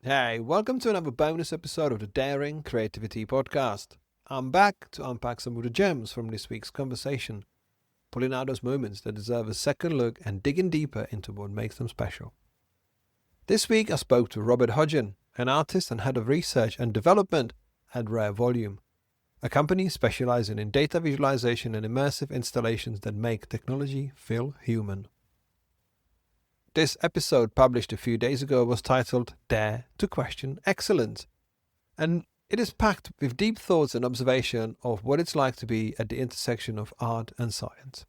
Hey, welcome to another bonus episode of the Daring Creativity Podcast. I'm back to unpack some of the gems from this week's conversation, pulling out those moments that deserve a second look and digging deeper into what makes them special. This week I spoke to Robert Hodgin, an artist and head of research and development at Rare Volume, a company specializing in data visualization and immersive installations that make technology feel human. This episode, published a few days ago, was titled Dare to Question Excellence, and it is packed with deep thoughts and observation of what it's like to be at the intersection of art and science.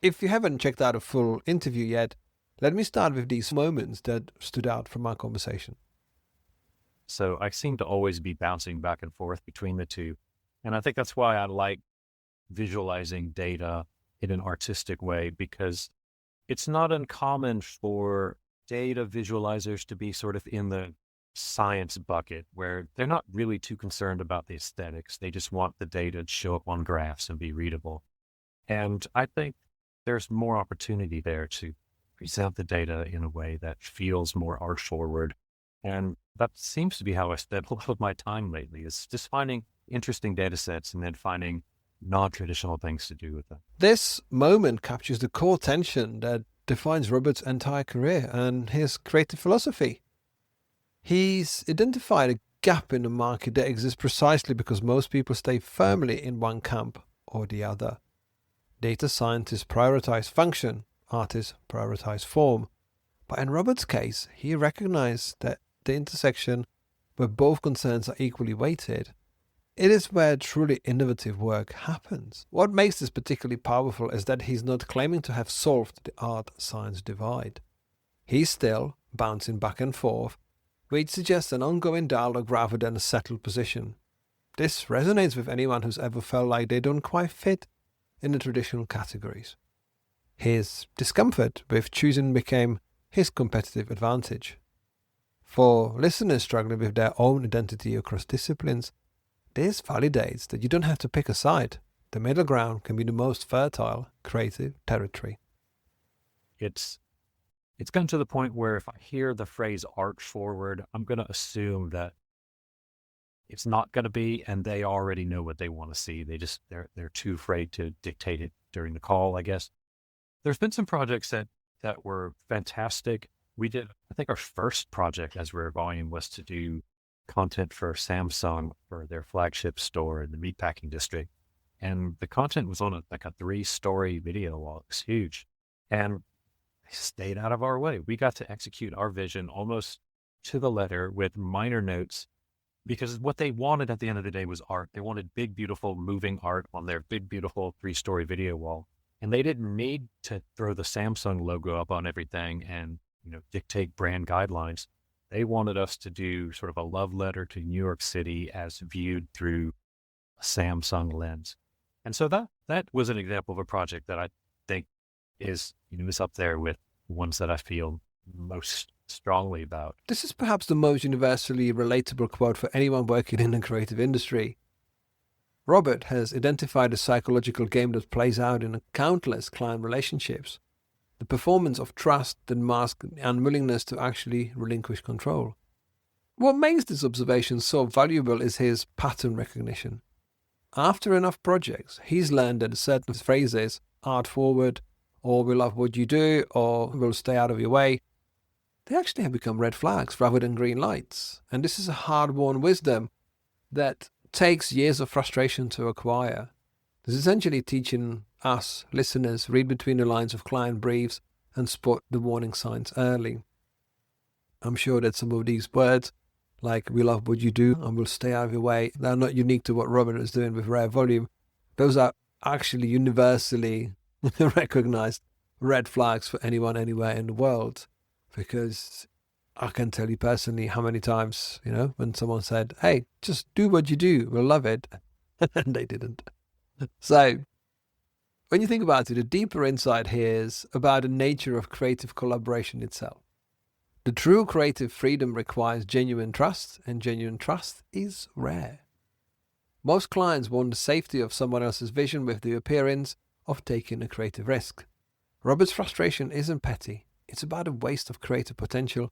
If you haven't checked out a full interview yet, let me start with these moments that stood out from our conversation. So I seem to always be bouncing back and forth between the two. And I think that's why I like visualizing data in an artistic way, because it's not uncommon for data visualizers to be sort of in the science bucket where they're not really too concerned about the aesthetics. They just want the data to show up on graphs and be readable. And I think there's more opportunity there to present the data in a way that feels more art forward. And that seems to be how I spend a lot of my time lately, is just finding interesting data sets and then finding non-traditional things to do with them. This moment captures the core tension that defines Robert's entire career and his creative philosophy. He's identified a gap in the market that exists precisely because most people stay firmly in one camp or the other. Data scientists prioritize function, artists prioritize form. But in Robert's case, he recognized that the intersection where both concerns are equally weighted, it is where truly innovative work happens. What makes this particularly powerful is that he's not claiming to have solved the art-science divide. He's still bouncing back and forth, which suggests an ongoing dialogue rather than a settled position. This resonates with anyone who's ever felt like they don't quite fit in the traditional categories. His discomfort with choosing became his competitive advantage. For listeners struggling with their own identity across disciplines, this validates that you don't have to pick a side. The middle ground can be the most fertile creative territory. It's gotten to the point where if I hear the phrase art forward, I'm going to assume that it's not going to be, and they already know what they want to see. They're too afraid to dictate it during the call, I guess. There's been some projects that were fantastic. We did, I think our first project as Rare Volume was to do content for Samsung for their flagship store in the meatpacking district. And the content was on a 3-story video wall. It was huge. And they stayed out of our way. We got to execute our vision almost to the letter with minor notes, because what they wanted at the end of the day was art. They wanted big, beautiful, moving art on their big, beautiful 3-story video wall. And they didn't need to throw the Samsung logo up on everything and, dictate brand guidelines. They wanted us to do sort of a love letter to New York City as viewed through a Samsung lens. And so that was an example of a project that I think is up there with ones that I feel most strongly about. This is perhaps the most universally relatable quote for anyone working in the creative industry. Robert has identified a psychological game that plays out in countless client relationships. The performance of trust that masks the unwillingness to actually relinquish control. What makes this observation so valuable is his pattern recognition. After enough projects, he's learned that certain phrases, art forward, or we love what you do, or we'll stay out of your way, they actually have become red flags rather than green lights. And this is a hard-won wisdom that takes years of frustration to acquire. This is essentially teaching us, listeners, read between the lines of client briefs and spot the warning signs early. I'm sure that some of these words, like we love what you do and we'll stay out of your way, they're not unique to what Robert is doing with Rare Volume. Those are actually universally recognized red flags for anyone, anywhere in the world. Because I can tell you personally how many times, when someone said, hey, just do what you do, we'll love it. And they didn't. So, when you think about it, a deeper insight here is about the nature of creative collaboration itself. The true creative freedom requires genuine trust, and genuine trust is rare. Most clients want the safety of someone else's vision with the appearance of taking a creative risk. Robert's frustration isn't petty. It's about a waste of creative potential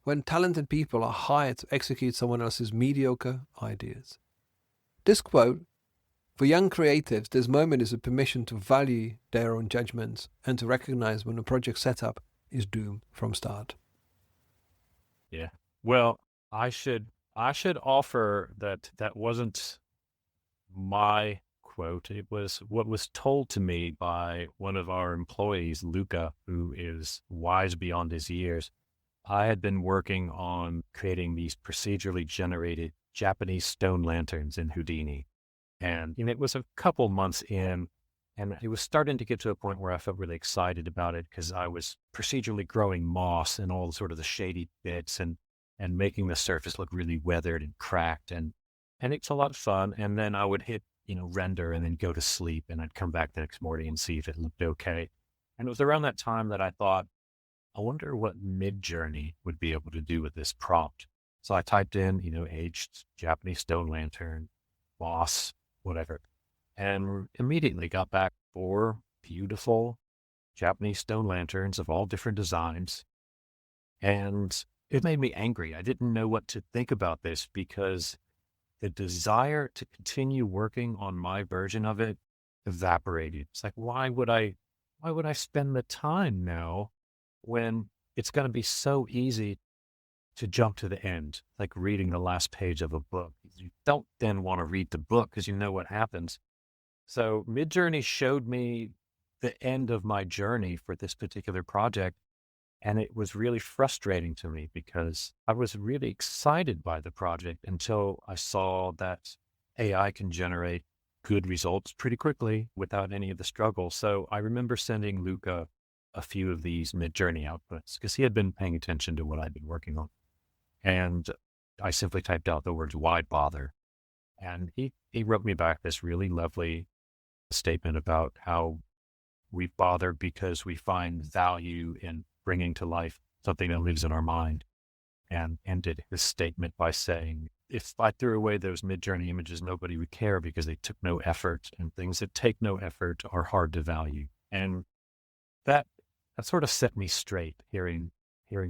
when talented people are hired to execute someone else's mediocre ideas. This quote, for young creatives, this moment is a permission to value their own judgments and to recognize when a project setup is doomed from start. Yeah. Well, I should offer that wasn't my quote. It was what was told to me by one of our employees, Luca, who is wise beyond his years. I had been working on creating these procedurally generated Japanese stone lanterns in Houdini. And it was a couple months in, and it was starting to get to a point where I felt really excited about it because I was procedurally growing moss and all sort of the shady bits and making the surface look really weathered and cracked. And it's a lot of fun. And then I would hit, render and then go to sleep. And I'd come back the next morning and see if it looked okay. And it was around that time that I thought, I wonder what Midjourney would be able to do with this prompt. So I typed in, aged Japanese stone lantern, moss, whatever, and immediately got back 4 beautiful Japanese stone lanterns of all different designs. And it made me angry. I didn't know what to think about this because the desire to continue working on my version of it evaporated. It's like, why would I spend the time now when it's going to be so easy to jump to the end, like reading the last page of a book? You don't then want to read the book because you know what happens. So Midjourney showed me the end of my journey for this particular project. And it was really frustrating to me because I was really excited by the project until I saw that AI can generate good results pretty quickly without any of the struggle. So I remember sending Luca a few of these Midjourney outputs because he had been paying attention to what I'd been working on. And I simply typed out the words, why bother? And he wrote me back this really lovely statement about how we bother because we find value in bringing to life something that lives in our mind, and ended his statement by saying, if I threw away those Midjourney images, nobody would care because they took no effort, and things that take no effort are hard to value. And that sort of set me straight hearing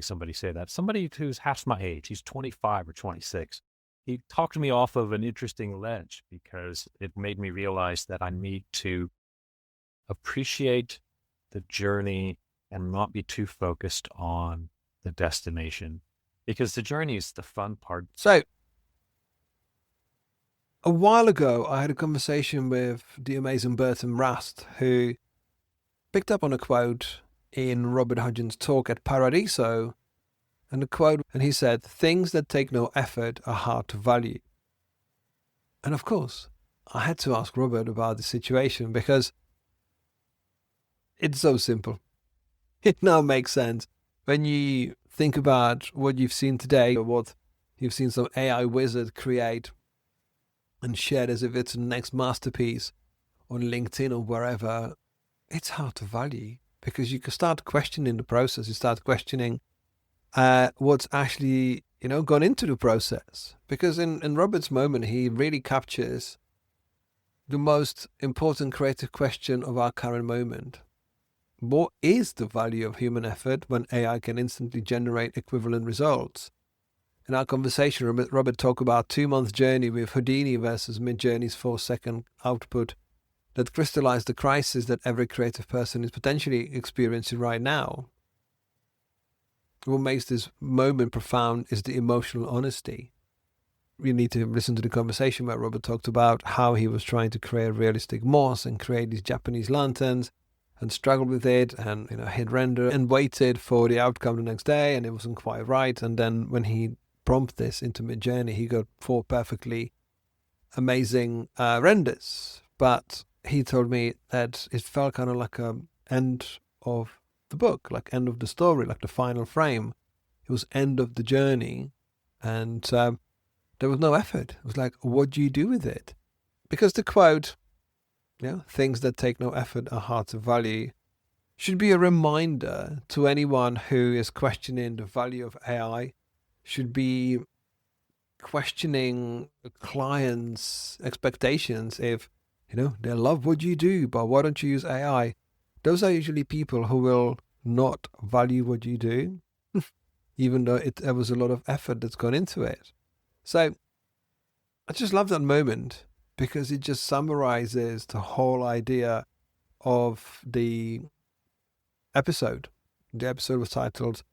somebody say that. Somebody who's half my age, he's 25 or 26. He talked me off of an interesting ledge because it made me realize that I need to appreciate the journey and not be too focused on the destination, because the journey is the fun part. So, a while ago, I had a conversation with the amazing Bertrand Rast, who picked up on a quote in Robert Hodgin's talk at Paradiso, and he said, things that take no effort are hard to value. And of course, I had to ask Robert about the situation because it's so simple. It now makes sense. When you think about what you've seen today, or what you've seen some AI wizard create and shared as if it's the next masterpiece on LinkedIn or wherever, it's hard to value because you can start questioning the process. You start questioning what's actually, gone into the process. Because in Robert's moment, he really captures the most important creative question of our current moment. What is the value of human effort when AI can instantly generate equivalent results? In our conversation, Robert talked about 2-month journey with Houdini versus Midjourney's 4-second output that crystallized the crisis that every creative person is potentially experiencing right now. What makes this moment profound is the emotional honesty. You need to listen to the conversation where Robert talked about how he was trying to create realistic moss and create these Japanese lanterns, and struggled with it, and hit render and waited for the outcome the next day, and it wasn't quite right. And then when he prompted this into Midjourney, he got 4 perfectly amazing renders. But he told me that it felt kind of like an end of the book, like end of the story, like the final frame. It was end of the journey, and there was no effort. It was like, what do you do with it? Because the quote, things that take no effort are hard to value, should be a reminder to anyone who is questioning the value of AI, should be questioning the client's expectations. If, they love what you do, but why don't you use AI? Those are usually people who will not value what you do. even though there was a lot of effort that's gone into it. So I just love that moment because it just summarizes the whole idea of the episode. The episode was titled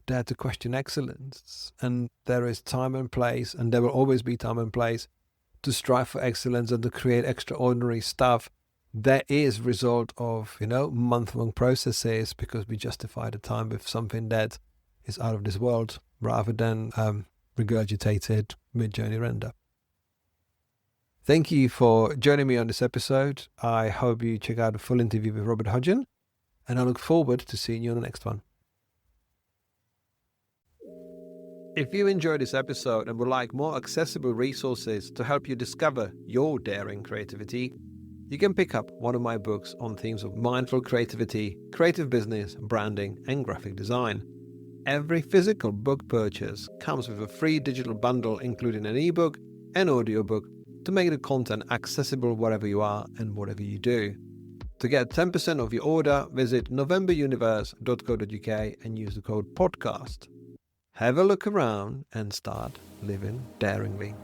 Dare to Question Excellence. And there is time and place, and there will always be time and place to strive for excellence and to create extraordinary stuff. That is result of, month-long processes, because we justify the time with something that is out of this world rather than regurgitated mid-journey render. Thank you for joining me on this episode. I hope you check out the full interview with Robert Hodgin, and I look forward to seeing you on the next one. If you enjoyed this episode and would like more accessible resources to help you discover your daring creativity, you can pick up one of my books on themes of mindful creativity, creative business, branding, and graphic design. Every physical book purchase comes with a free digital bundle, including an ebook and audiobook, to make the content accessible wherever you are and whatever you do. To get 10% off your order, visit novemberuniverse.co.uk and use the code podcast. Have a look around and start living daringly.